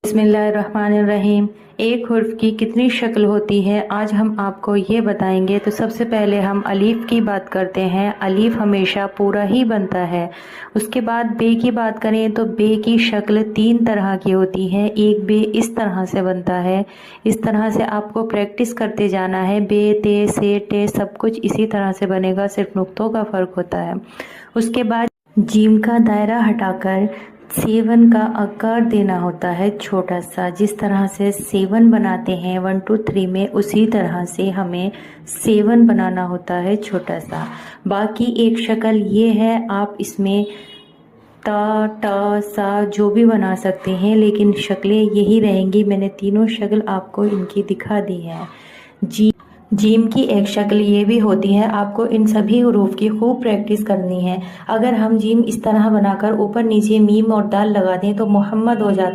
बिस्मिल्लाहिर्रहमानिर्रहीम। एक हुर्फ की कितनी शक्ल होती है, आज हम आपको ये बताएंगे। तो सबसे पहले हम अलीफ की बात करते हैं। अलीफ हमेशा पूरा ही बनता है। उसके बाद बे की बात करें तो बे की शक्ल 3 तरह की होती है। एक बे इस तरह से बनता है। इस तरह से आपको प्रैक्टिस करते जाना है। बे, ते, से, टे सब कुछ इसी तरह से बनेगा, सिर्फ नुक्तों का फ़र्क होता है। उसके बाद जीम का दायरा हटाकर सेवन का आकार देना होता है छोटा सा। जिस तरह से सेवन बनाते हैं 1 2 3 में, उसी तरह से हमें सेवन बनाना होता है छोटा सा। बाकी एक शक्ल ये है, आप इसमें ता, टा, सा जो भी बना सकते हैं, लेकिन शक्लें यही रहेंगी। मैंने तीनों शक्ल आपको इनकी दिखा दी है। जीम की एक शक्ल ये भी होती है, आपको इन सभी हुरूफ की खूब प्रैक्टिस करनी है। अगर हम जीम इस तरह बनाकर ऊपर नीचे मीम और दाल लगा दें तो मोहम्मद हो जाता है।